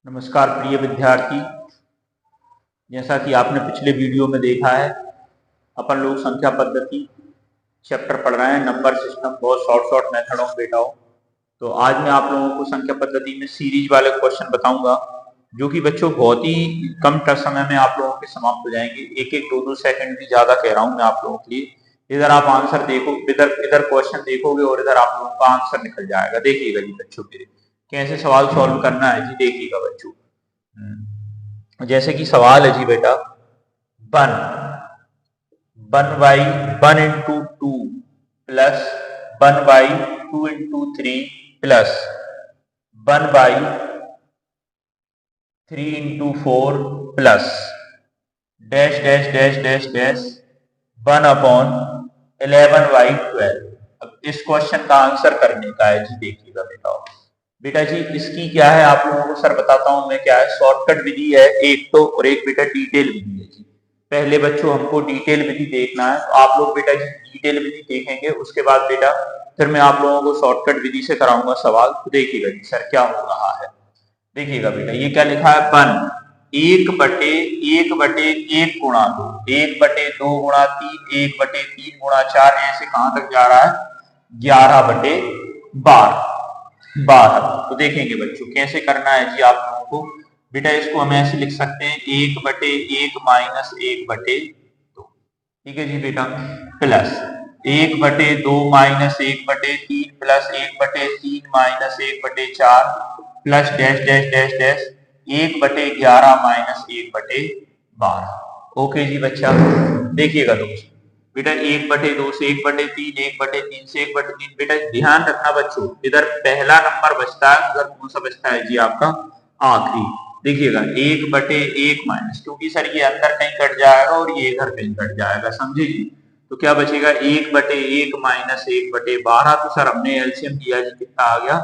नमस्कार प्रिय विद्यार्थी, जैसा कि आपने पिछले वीडियो में देखा है, अपन लोग संख्या पद्धति चैप्टर पढ़ रहे हैं, नंबर सिस्टम, बहुत शॉर्ट मेथड ऑफ बेटाओ। तो आज मैं आप लोगों को संख्या पद्धति में सीरीज वाले क्वेश्चन बताऊंगा, जो कि बच्चों बहुत ही कम समय में आप लोगों के समाप्त हो जाएंगे। एक एक दो सेकंड भी ज्यादा कह रहा हूं मैं आप लोगों के लिए। इधर आप आंसर देखो, इधर क्वेश्चन देखोगे और इधर आप लोगों का आंसर निकल जाएगा। देखिएगा जी बच्चों, मेरे कैसे सवाल सॉल्व करना है जी, देखिएगा बच्चों। जैसे कि सवाल है जी बेटा, one by 1/2 plus 1/2 plus 1/3 plus dash dash dash dash dash 1/11/12। अब इस क्वेश्चन का आंसर करने का है जी, देखिएगा बेटा जी इसकी क्या है आप लोगों को सर बताता हूं मैं क्या है। शॉर्टकट विधि है एक तो, और एक बेटा डिटेल विधि है जी। पहले बच्चों हमको डिटेल विधि देखना है, तो आप लोग बेटा जी डिटेल विधि देखेंगे, उसके बाद बेटा फिर मैं आप लोगों को शॉर्टकट विधि से कराऊंगा सवाल। तो देखिएगा जी सर क्या हो रहा है। देखिएगा बेटा ये क्या लिखा है, 1/1/1 गुणा 2, 1/2 गुणा 3, 1/3 गुणा 4, ऐसे कहां तक जा रहा है 11/12। तो देखेंगे बच्चों कैसे करना है जी आप लोगों को। बेटा इसको हम ऐसे लिख सकते हैं 1/1 माइनस 1/2, ठीक है जी बेटा, plus 1/2 minus 1/3 plus 1/3 minus 1/4 plus dash dash dash dash 1/11 minus 1/12। Okay जी बच्चा, देखिएगा दोस्त बेटा 1/2 से 1/3, 1/3 से 1/3। बेटा ध्यान रखना बच्चों, इधर पहला नंबर बचता है, उधर कौन सा बचता है जी आपका आखिरी। देखिएगा 1/1 माइनस, क्योंकि सर ये अंदर कहीं कट जाएगा और ये इधर कहीं कट जाएगा, समझे जी। तो क्या बचेगा 1/1 माइनस 1/12। तो सर हमने एलसीएम दिया जी, कितना आ गया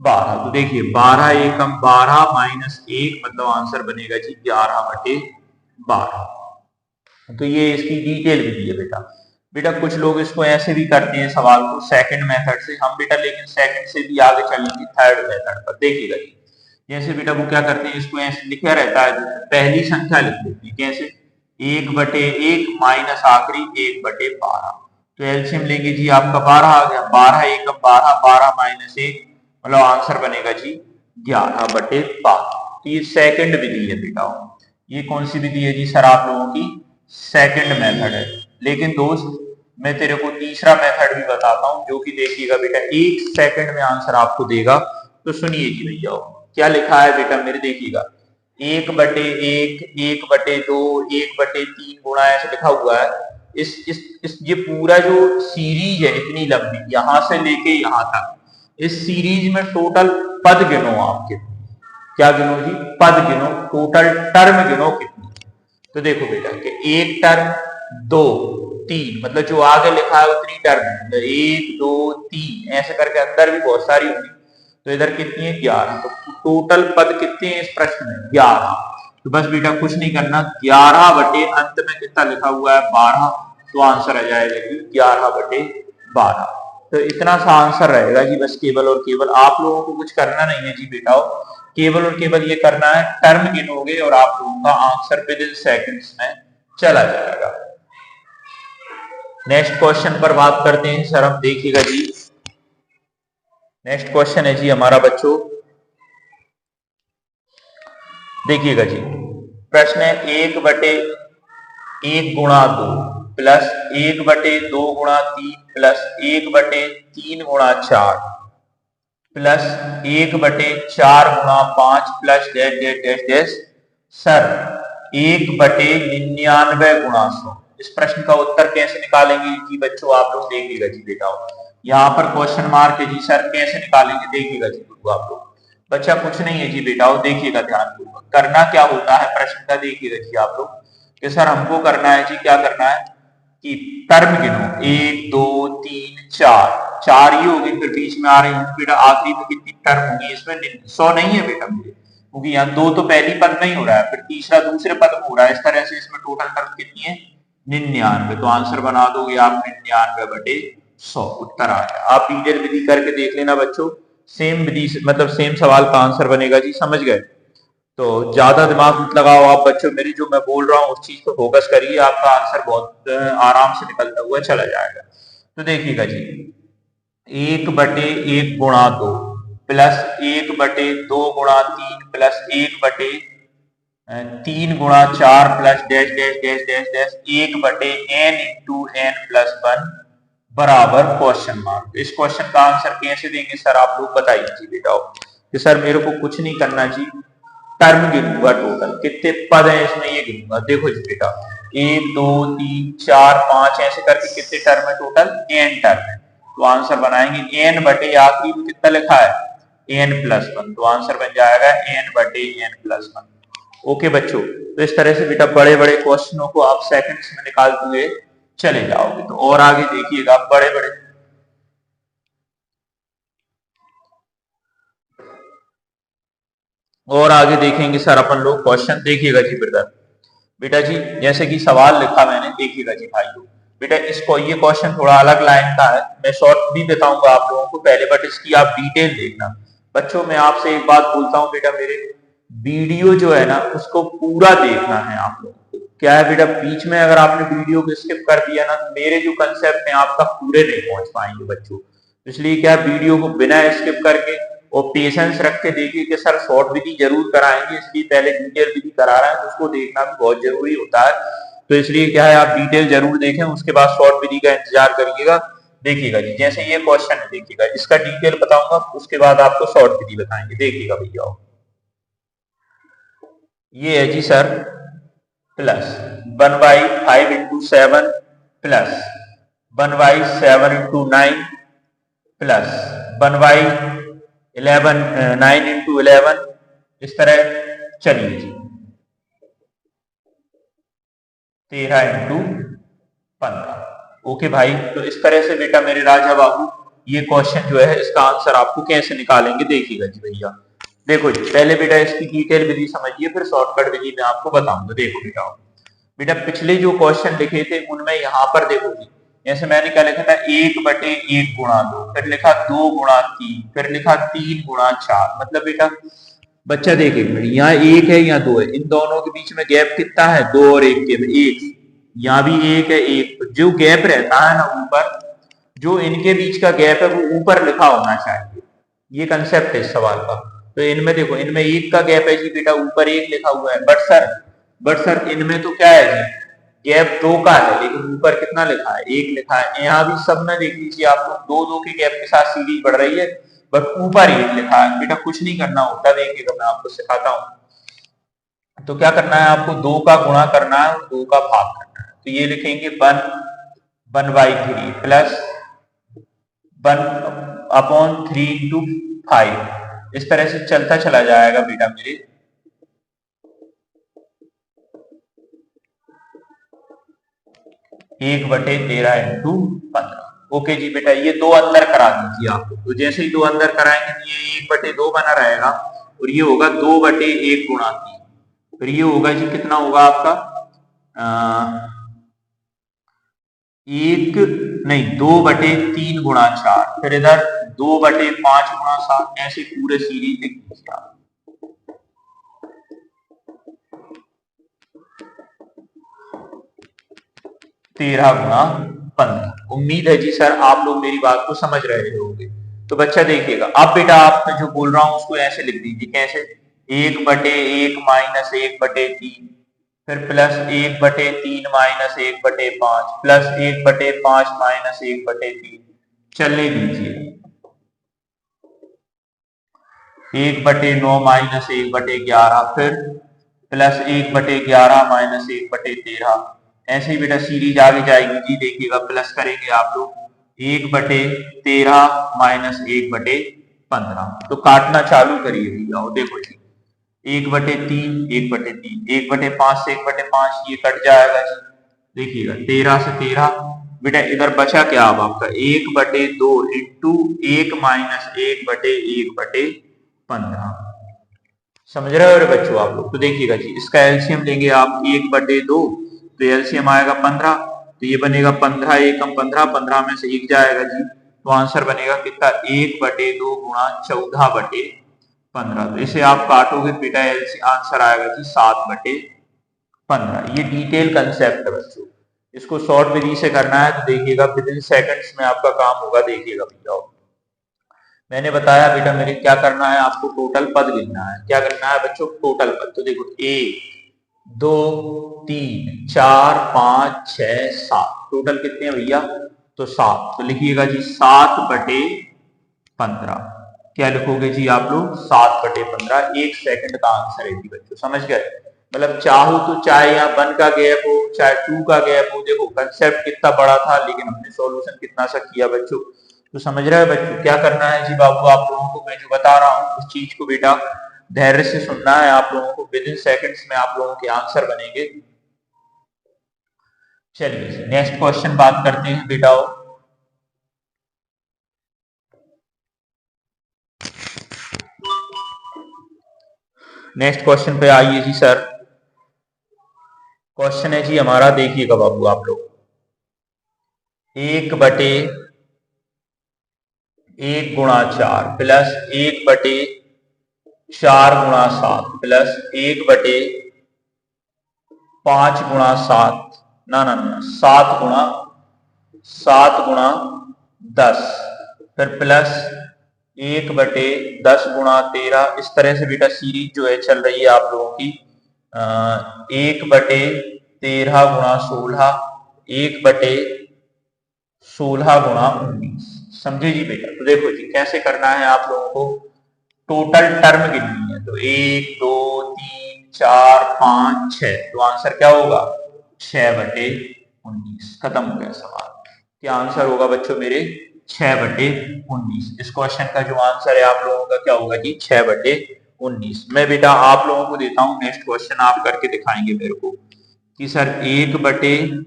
12। तो देखिए 12 एकम 12 माइनस 1, मतलब आंसर बनेगा जी 11/12। तो ये इसकी डिटेल विधि है बेटा। बेटा कुछ लोग इसको ऐसे भी करते हैं सवाल को सेकंड मेथड से, हम बेटा लेकिन सेकंड से भी आगे चलेंगे थर्ड मेथड पर। देखिएगा जी जैसे बेटा वो क्या करते हैं, इसको ऐसे लिखा रहता है, पहली संख्या लिख देते हैं कैसे 1/1 माइनस आखिरी 1/12। तो एलसीएम लेंगे जी आपका 12 आ गया, 12 एकम 12, 12 माइनस 1, मतलब आंसर बनेगा जी 11/12। तो ये सेकंड विधि है बेटा। ये कौन सी विधि है जी सर आप लोगों की सेकंड मेथड है। लेकिन दोस्त मैं तेरे को तीसरा मेथड भी बताता हूं, जो कि देखिएगा बेटा 1 सेकंड में आंसर आपको देगा। तो सुनिए जी भैया क्या लिखा है बेटा मेरे, देखिएगा 1/1, 1/2, 1/3 गुणा ऐसे लिखा हुआ है। इस ये पूरा जो सीरीज है इतनी लंबी, यहां से लेके यहां तक, इस सीरीज में टोटल पद गिनो आपके, क्या गिनो जी पद गिनो, टोटल टर्म गिनो कितनी। तो देखो बेटा कि एक टर्म 2 3, मतलब जो आगे लिखा है उतनी टर्म, 1 2 3 ऐसे करके अंदर भी बहुत सारी होगी। तो इधर कितनी है 11। तो टोटल पद कितने हैं इस प्रश्न में 11। तो बस बेटा कुछ नहीं करना, 11 बटे अंत में कितना लिखा हुआ है 12, तो आंसर आ जाएगा जी 11/12। तो इतना सा आंसर रहेगा जी, बस केवल और केवल आप लोगों को कुछ करना नहीं है जी बेटा, केवल और केवल ये करना है टर्म गिनोगे और आप लोगों का आंसर विद इन सेकंड्स में चला जाएगा। नेक्स्ट क्वेश्चन पर बात करते हैं सर हम, देखिएगा जी नेक्स्ट क्वेश्चन है जी हमारा बच्चों, देखिएगा जी प्रश्न है 1/1 गुणा 2 प्लस 1/2 गुणा 3 प्लस 1/3 गुणा 4 प्लस 1/4 गुणा 5 plus dash dash dash dash sir 1/99 गुणा 100। इस प्रश्न का उत्तर कैसे निकालेंगे जी बच्चों, आप लोग देखिएगा जी बेटा, यहाँ पर क्वेश्चन मार्क है जी, सर कैसे निकालेंगे देखिएगा जी आप लोग। बच्चा कुछ नहीं है जी बेटा, देखिएगा ध्यानपूर्वक करना क्या होता है प्रश्न का, देखिएगा जी आप लोग कि सर हमको करना है जी, क्या करना है कि टर्म गिनो 1 2 3 4, 4 ही होगी, फिर बीच में आ रही है बेटा आखिरी में कितनी टर्म होगी इसमें 100 नहीं है बेटा मुझे, क्योंकि यहाँ 2 तो पहली पद में ही हो रहा है, फिर तीसरा दूसरे पद में हो रहा है, इस तरह से इसमें टोटल टर्म कितनी है 99। तो आंसर बना दोगे आप 99/100, उत्तर आया। आप डिटेल विधि करके देख लेना बच्चों, सेम विधि मतलब सेम सवाल का आंसर बनेगा जी, समझ गए। तो ज्यादा दिमाग मत लगाओ आप बच्चों, मेरी जो मैं बोल रहा हूँ उस चीज पे फोकस करिए, आपका आंसर बहुत आराम से निकलता हुआ चला जाएगा। तो देखिएगा जी, 1/1 गुणा 2 प्लस 1/2 गुणा 3 प्लस 1/3 गुणा 4 plus dash dash dash dash dash 1/n × n+1 बराबर क्वेश्चन मार्क। इस क्वेश्चन का आंसर कैसे देंगे सर, आप लोग बताइए जी बेटा। कि सर मेरे को कुछ नहीं करना जी, टर्म गिनूंगा, टोटल कितने पद हैं इसमें ये गिनूंगा। देखो जी बेटा, 1 2 3 4 5 ऐसे करके कितने टर्म है टोटल, n टर्म है। तो आंसर बनाएंगे n/, आखिरी में कितना लिखा है n+1, तो आंसर बन जाएगा n/n+1। ओके बच्चों, तो इस तरह से बेटा बड़े बड़े क्वेश्चनों को आप सेकंड्स में निकालते हुए चले जाओगे। तो और आगे देखिएगा, बड़े बड़े और आगे देखेंगे सर अपन लोग क्वेश्चन। देखिएगा जी ब्रदर, बेटा जी जैसे कि सवाल लिखा मैंने, देखिएगा जी भाइयों, बेटा इसको ये क्वेश्चन थोड़ा अलग लाइन का है, मैं शॉर्ट भी बताऊंगा आप लोगों को पहले, बट इसकी आप डिटेल देखना। बच्चों मैं आपसे एक बात बोलता हूँ बेटा, मेरे वीडियो जो है ना उसको पूरा देखना है आप लोगों को। क्या है बेटा, बीच में अगर आपने वीडियो को स्किप कर दिया ना, तो मेरे जो कंसेप्ट हैं आपका पूरे नहीं पहुंच पाएंगे बच्चों। इसलिए क्या वीडियो को बिना स्किप करके और पेशेंस रख के देखिए कि सर शॉर्ट विधि जरूर कराएंगे, इसलिए पहले डिटेल विधि करा रहे हैं तो उसको देखना भी बहुत जरूरी होता है। तो इसलिए क्या है, आप डिटेल जरूर देखें, उसके बाद शॉर्ट विधि का इंतजार करिएगा। देखिएगा जी, जैसे ये क्वेश्चन है, देखिएगा इसका डिटेल बताऊंगा, उसके बाद आपको शॉर्ट विधि बताएंगे। देखिएगा भैया, ये है जी सर, प्लस 1/5 × 7 प्लस 1/7 × 9 प्लस 1/11 9 × 11, इस तरह चलिए जी 13 × 15। ओके भाई, तो इस तरह से बेटा मेरे राजा बाबू ये क्वेश्चन जो है इसका आंसर आपको कैसे निकालेंगे, देखिएगा जी भैया। देखो जी, पहले बेटा इसकी डिटेल विधि समझिए, फिर शॉर्टकट विधि में आपको बताऊंगा। देखो बेटा, बेटा पिछले जो क्वेश्चन लिखे थे उनमें यहाँ पर देखो जी, जैसे मैंने क्या लिखा था, 1/1 गुणा 2, फिर लिखा 2 × 3, फिर लिखा 3 × 4। मतलब बेटा बच्चा देखे, यहाँ 1 है यहाँ 2 है, इन दोनों के बीच में गैप कितना है, 2 और 1 के 1, यहाँ भी 1 है 1, जो गैप रहता है ना ऊपर, जो इनके बीच का गैप है वो ऊपर लिखा होना चाहिए। ये कंसेप्ट है इस सवाल का। तो इनमें देखो, इनमें 1 का गैप है जी बेटा, ऊपर 1 लिखा हुआ है, बट सर इनमें तो क्या है जी, गैप 2 का है, लेकिन ऊपर कितना लिखा है, 1 लिखा है। यहाँ भी सब में देख लीजिए आप लोग, 2 के गैप के साथ सीरीज बढ़ रही है, बट ऊपर 1 लिखा है। बेटा कुछ नहीं करना होता, देखिएगा मैं आपको सिखाता हूँ। तो क्या करना है आपको, 2 का गुणा करना है और 2 का भाग करना है। तो ये लिखेंगे 1/3 प्लस 1/3 × 5, इस तरह से चलता चला जाएगा बेटा मेरे। 1/13 × 15। ओके जी बेटा, ये 2 अंदर करा दीजिए आप। तो जैसे ही 2 अंदर कराएंगे तो ये 1/2 बना रहेगा, और ये होगा 2/1 × 3। फिर ये होगा जी, कितना होगा आपका, 2/3 × 4, फिर इधर 2/5 × 7, ऐसे पूरे सीरीज लिख दीजिए आप। तेरह गुणा 15। उम्मीद है जी सर आप लोग मेरी बात को समझ रहे होंगे। तो बच्चा देखिएगा, अब बेटा आप जो बोल रहा हूं उसको ऐसे लिख दीजिए, कैसे, 1/1 - 1/3, फिर प्लस 1/3 - 1/5 प्लस 1/5 - 1/3, चलने दीजिए 1/9 - 1/11, फिर प्लस 1/11 - 1/13, ऐसे ही बेटा सीरीज आगे जाएगी जी। देखिएगा प्लस करेंगे आप लोग 1/13 - 1/15, तो काटना चालू करिए भैया। देखो जी, 1/3 1/3, 1/5 से 1/5 ये कट जाएगा जी। देखिएगा 13 से 13, बेटा इधर बचा क्या अब आपका, 1/2 इंटू 1 - 1/1/15। समझ रहे हो बच्चों आप लोग। तो देखिएगा जी, इसका एलसीएम लेंगे आप 1/2, तो एलसीएम आएगा 15, तो ये बनेगा 15 एकम 15, 15 में से 1 जाएगा जी, तो आंसर बनेगा कितना, 1/2 × 14/15। 15। तो इसे आप काटोगे बेटा, आंसर आएगा जी 7/15। ये डिटेल कंसेप्ट है बच्चों, इसको शॉर्ट विधि से करना है तो देखिएगा विद इन सेकंड्स में आपका काम होगा। देखिएगा भैया, मैंने बताया बेटा मेरे क्या करना है, आपको टोटल पद गिनना है। क्या करना है बच्चों? टोटल पद। तो देखो 1 2 3 4 5 6 7, टोटल कितने हैं भैया? तो 7। तो लिखिएगा जी 7/15। क्या लिखोगे जी आप लोग? 7/15। 1 सेकंड का आंसर है जी बच्चों, समझ गए? मतलब चाहो तो चाहे यहाँ 1 का गैप हो चाहे 2 का गैप हो, देखो कंसेप्ट कितना बड़ा था लेकिन हमने सॉल्यूशन कितना सा किया बच्चों। तो समझ रहे हो बच्चों क्या करना है जी बाबू आप लोगों को? मैं जो बता रहा हूँ उस चीज को बेटा धैर्य से सुनना है आप लोगों को। विद इन सेकंड्स में आप लोगों के आंसर बनेंगे। चलिए नेक्स्ट क्वेश्चन बात करते हैं बेटा। नेक्स्ट क्वेश्चन पे आइए जी सर। क्वेश्चन है जी हमारा, देखिएगा बाबू आप लोग, 1/1 × 4 प्लस 1/4 × 7 प्लस 1/5 × 7, ना ना ना 7 × 10, फिर प्लस 1/10 × 13। इस तरह से बेटा सीरीज जो है चल रही है आप लोगों की। 1/13 × 16, 1/16 × 19। समझे जी बेटा? तो देखो जी कैसे करना है आप लोगों को, टोटल टर्म गिननी है। तो 1 2 3 4 5 6, तो आंसर क्या होगा? 6/19। खत्म हो गया सवाल। क्या आंसर होगा बच्चों मेरे? 6/19। इस क्वेश्चन का जो आंसर है आप लोगों का क्या होगा जी? 6/19। मैं बेटा आप लोगों को देता हूं नेक्स्ट क्वेश्चन, आप करके दिखाएंगे मेरे को कि sir 1/1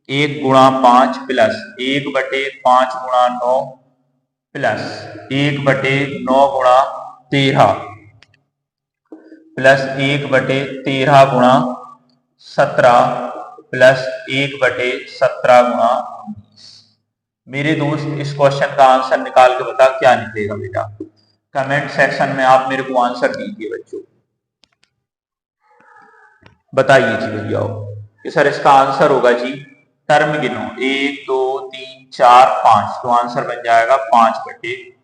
× 5 plus 1/5 × 9 plus 1/9 × 13 plus 1/13 × 17 plus 1/17 × 19। मेरे दोस्त इस क्वेश्चन का आंसर निकाल के बता क्या निकलेगा बेटा। कमेंट सेक्शन में आप मेरे को आंसर दीजिए बच्चों, बताइए जी भैया कि सर इसका आंसर होगा जी, टर्म गिनो 1 2 3 4 5, तो आंसर बन जाएगा 5/19।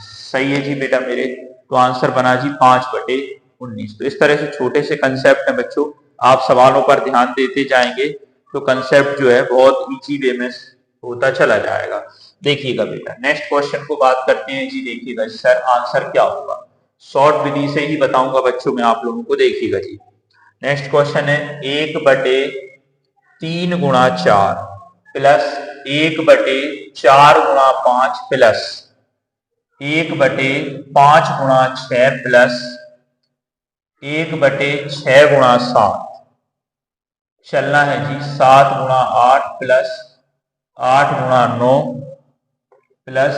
सही है जी बेटा मेरे, तो आंसर बना जी 5/19। तो इस तरह से छोटे से कंसेप्ट है बच्चों, आप सवालों पर ध्यान देते जाएंगे तो कंसेप्ट जो है बहुत इजी वे में होता चला जाएगा। देखिएगा बेटा नेक्स्ट क्वेश्चन को बात करते हैं जी। देखिएगा सर आंसर क्या होगा, शॉर्ट विधि से ही बताऊंगा बच्चों मैं आप लोगों को। देखिएगा जी नेक्स्ट क्वेश्चन है 1/3 × 4 प्लस 1/4 × 5 प्लस 1/5 × 6 प्लस 1/6 × 7। चलना है जी 7 × 8 प्लस 8 × 9 प्लस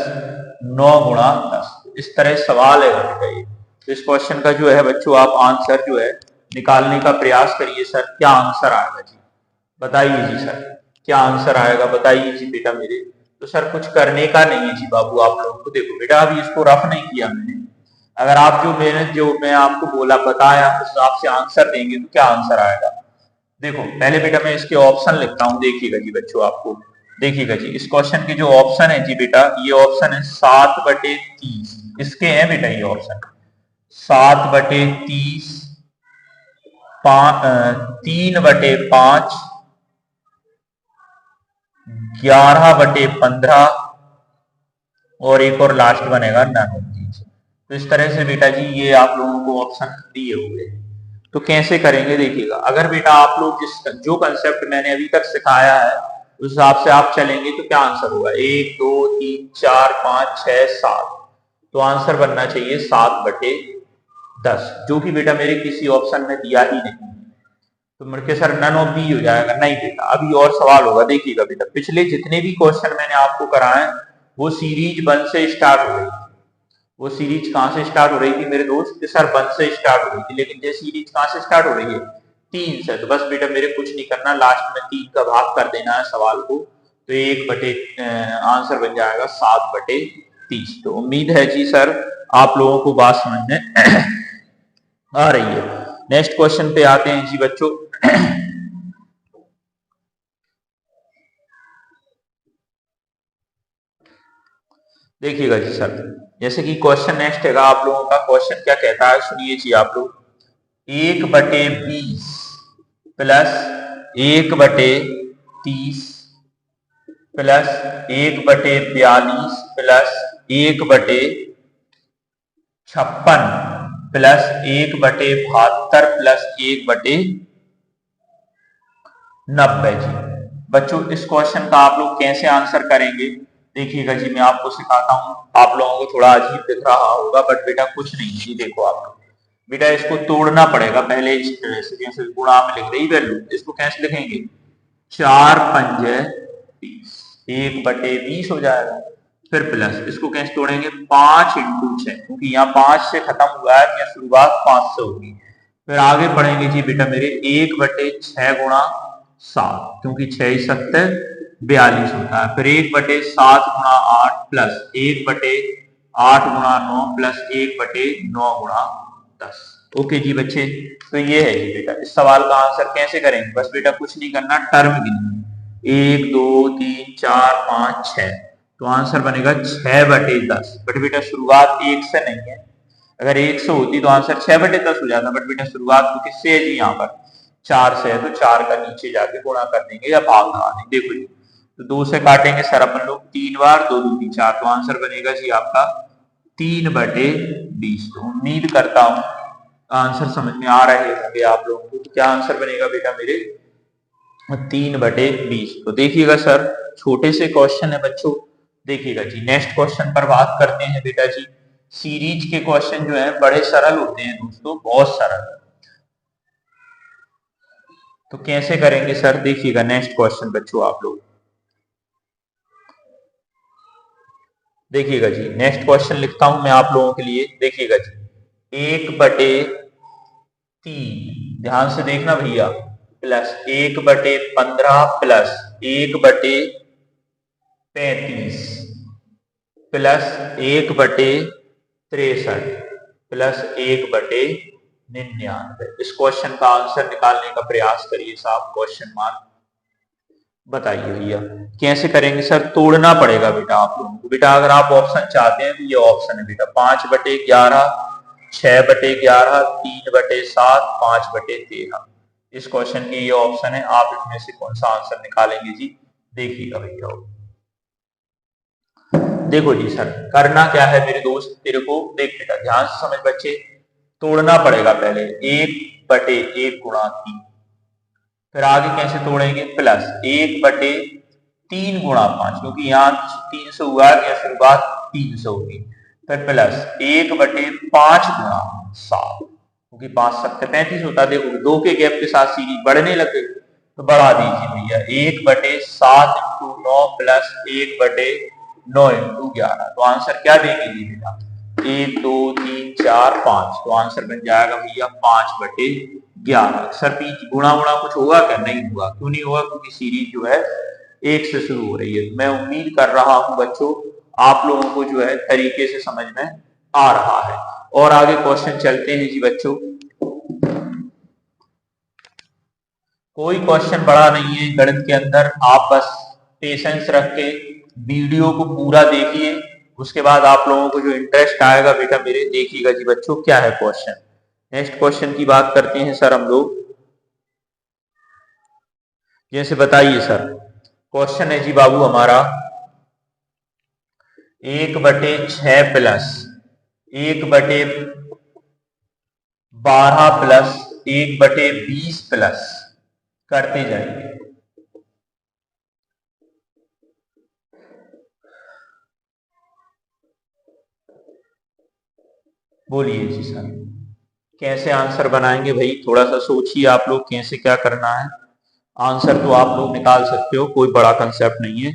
9 × 10। इस तरह सवाल है बेटा ये। तो इस क्वेश्चन का जो है बच्चों आप आंसर जो है निकालने का प्रयास करिए। सर क्या आंसर आएगा जी, बताइए जी सर क्या आंसर आएगा, बताइए जी बेटा मेरे। तो सर कुछ करने का नहीं है जी बाबू आप लोगों को। देखो बेटा अभी इसको रफ नहीं किया मैंने, अगर आप जो मैं आपको बोला बताया उस हिसाब से आंसर देंगे तो क्या आंसर आएगा। देखो पहले बेटा मैं इसके ऑप्शन लिखता हूं, देखिएगा जी बच्चों आपको। देखिएगा जी इस क्वेश्चन के जो ऑप्शन है जी बेटा, ये ऑप्शन है 7/30। इसके हैं बेटा ये ऑप्शन 7/30, 3/5, 11/15 और एक और लास्ट बनेगा 9/30। तो इस तरह से बेटा जी ये आप लोगों को ऑप्शन दिए हुए हैं। तो कैसे करेंगे देखिएगा, अगर बेटा आप लोग जो कंसेप्ट मैंने अभी तक सिखाया है उस हिसाब से आप चलेंगे तो क्या आंसर होगा, 1 2 3 4 5 6 7, तो आंसर बनना चाहिए 7/10, जो कि बेटा मेरे किसी ऑप्शन में दिया ही नहीं। तो मुड़के सर नन ऑफ दी हो जाएगा, नहीं बेटा अभी और सवाल होगा। देखिएगा बेटा पिछले जितने भी क्वेश्चन मैंने आपको कराए वो सीरीज 1 से स्टार्ट हो रही थी। वो सीरीज कहां से स्टार्ट हो रही थी मेरे दोस्त? सर 1 से स्टार्ट हो रही थी, लेकिन ये सीरीज कहां से स्टार्ट हो रही है? 3 से। तो बस बेटा मेरे कुछ नहीं करना, लास्ट में 3 का भाग कर देना है सवाल को, तो 1 बटे आंसर बन जाएगा 7/10। 30। तो उम्मीद है जी सर आप लोगों को बात समझ में आ रही है। नेक्स्ट क्वेश्चन पे आते हैं जी बच्चों। देखिएगा जी सर, जैसे कि क्वेश्चन नेक्स्ट है आप लोगों का। क्वेश्चन क्या कहता है सुनिए जी आप लोग। 1/20 plus 1/30 plus 1/42 plus 1/56 plus 1/72 plus 1/90 जी। बच्चों इस क्वेश्चन का आप लोग कैसे आंसर करेंगे देखिएगा जी, मैं आपको सिखाता हूं। आप लोगों को थोड़ा अजीब दिख रहा होगा बट बेटा कुछ नहीं जी। देखो आप लोग बेटा इसको तोड़ना पड़ेगा पहले इस तरह से, जैसे गुणा में लिख रही वैल्यू, इसको कैसे लिखेंगे? 4×5 = 1/20 हो जाएगा। फिर प्लस इसको कैसे तोड़ेंगे? 5×6, क्योंकि यहाँ 5 से खत्म हुआ है, यहाँ शुरुआत 5 से होगी। फिर आगे बढ़ेंगे जी बेटा मेरे 1/6 × 7, क्योंकि 6×7 42 होता है। फिर 1/7 × 8 प्लस 1/8 × 9 प्लस 1/9 × 10। ओके जी बच्चे, तो ये है जी बेटा इस सवाल का आंसर कैसे करेंगे। बस बेटा कुछ नहीं करना, टर्म गिननी 1 2 3 4 5 6, तो आंसर बनेगा 6/10। बट बेटा शुरुआत 1 से नहीं है, अगर 1 से होती तो आंसर 6/10 हो जाता। बट बेटा शुरुआत तो किससे है जी? यहाँ पर 4 से है, तो 4 का नीचे जाके गुणा कर देंगे या भाग लगा देंगे। देखो जी, तो 2 से काटेंगे सर अपन लोग 3 बार, 2 2 3 4, तो आंसर बनेगा जी आपका 3/20। तो उम्मीद करता हूं आंसर समझ में आ रहे होंगे आप लोगों को। तो क्या आंसर बनेगा बेटा मेरे? 3/20। तो देखिएगा सर छोटे से क्वेश्चन है बच्चों। देखिएगा जी नेक्स्ट क्वेश्चन पर बात करते हैं बेटा जी। सीरीज के क्वेश्चन जो है बड़े सरल होते हैं दोस्तों, बहुत सरल। तो कैसे करेंगे सर? देखिएगा नेक्स्ट क्वेश्चन बच्चों आप लोग देखिएगा जी। नेक्स्ट क्वेश्चन लिखता हूं मैं आप लोगों के लिए। देखिएगा जी 1/3, ध्यान से देखना भैया, प्लस 1/15 प्लस 1/35 प्लस 1/63 प्लस 1/99। इस क्वेश्चन का आंसर निकालने का प्रयास करिए साहब। क्वेश्चन मार्क बताइए भैया कैसे करेंगे सर? तोड़ना पड़ेगा बेटा आप लोगों को। बेटा अगर आप ऑप्शन चाहते हैं तो ये ऑप्शन है बेटा 5/11 6/11 3/7 5/13। इस क्वेश्चन की ये ऑप्शन है। आप इसमें से कौन सा आंसर निकालेंगे जी? देखिएगा भैया। देखो जी सर करना क्या है मेरे दोस्त, तेरे को देख बेटा ध्यान से समझ बच्चे। तोड़ना पड़ेगा पहले 1/1 × 3, फिर आगे कैसे तोड़ेंगे? प्लस 1/3 × 5, क्योंकि यहाँ 3 से हुआ है, शुरुआत 3 से होगी। फिर प्लस 1/5 × 7, क्योंकि 5 7 35 होता है। देखो 2 के गैप के साथ सीरीज बढ़ने लगे, तो बढ़ा दीजिए भैया 1/7 × 9 प्लस 1/9 × 11। तो आंसर क्या देंगे जी बेटा? 1 2 3 4 5, तो आंसर बन जाएगा भैया 5/11। सर बीच गुणा वुणा कुछ होगा क्या? नहीं हुआ। क्यों नहीं हुआ? क्योंकि सीरीज जो है 1 से शुरू हो रही है। मैं उम्मीद कर रहा हूं बच्चों आप लोगों को जो है तरीके से समझ में आ रहा है। और आगे क्वेश्चन चलते हैं जी बच्चों। कोई क्वेश्चन बड़ा नहीं है गणित के अंदर, आप बस पेशेंस रख के वीडियो को पूरा देखिए। उसके बाद आप लोगों को जो इंटरेस्ट आएगा बेटा मेरे, देखिएगा जी बच्चों क्या है क्वेश्चन। नेक्स्ट क्वेश्चन की बात करते हैं सर हम लोग। जैसे बताइए सर, क्वेश्चन है जी बाबू हमारा 1/6 प्लस 1/12 प्लस 1/20 प्लस करते जाइए। बोलिए जी सर कैसे आंसर बनाएंगे भाई? थोड़ा सा सोचिए आप लोग कैसे क्या करना है। आंसर तो आप लोग निकाल सकते हो, कोई बड़ा कंसेप्ट नहीं है।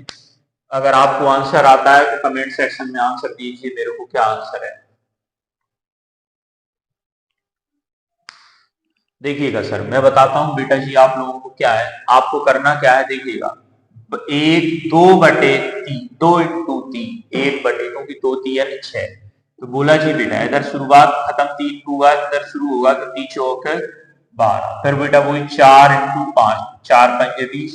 अगर आपको आंसर आता है तो कमेंट सेक्शन में आंसर दीजिए मेरे को क्या आंसर है। देखिएगा सर मैं बताता हूं बेटा जी आप लोगों को क्या है, आपको करना क्या है। देखिएगा तो 1/2/3, 2 × 3, 1/2 क्योंकि 2 यानी 6। तो बोला जी बेटा इधर शुरुआत खत्म 3 टू हुआ, इधर शुरू होगा तो 3 चौक 12। फिर बेटा वही 4 × 5, 4 पंजे 20।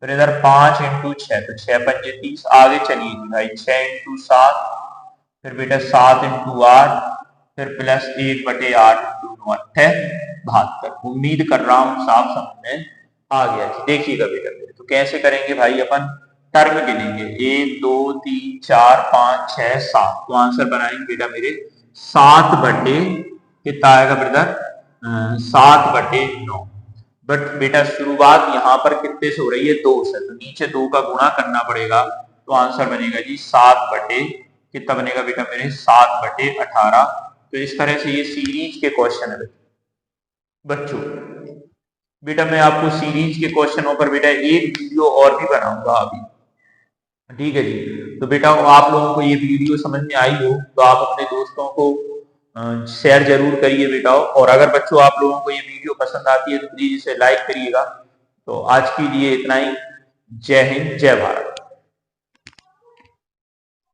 फिर इधर 5 × 6 तो 6 पंजे 30। आगे चलिए जी भाई 6 × 7, फिर बेटा 7 × 8, फिर प्लस 1/8 × 9 72। उम्मीद कर रहा हूं साफ समझ में आ गया जी। देखिएगा बेटा मेरे, तो कैसे करेंगे भाई, अपन टर्म गिनेंगे 1 2 3 4 5 6 7। तो आंसर बनाएंगे बेटा मेरे 7/, कितना आएगा ब्रदर, 7/9। बट बेटा शुरुआत यहाँ पर कितने से हो रही है, 2 से, तो नीचे 2 का गुणा करना पड़ेगा। तो आंसर बनेगा जी 7/, कितना बनेगा बेटा मेरे, 7/18। तो इस तरह से ये सीरीज के क्वेश्चन है बच्चों। बेटा मैं आपको सीरीज के क्वेश्चनों पर बेटा एक वीडियो और भी बनाऊंगा अभी, ठीक है जी। तो बेटा आप लोगों को ये वीडियो समझ में आई हो तो आप अपने दोस्तों को शेयर जरूर करिए बेटा। और अगर बच्चों आप लोगों को ये वीडियो पसंद आती है तो प्लीज इसे लाइक करिएगा। तो आज के लिए इतना ही। जय हिंद, जय भारत।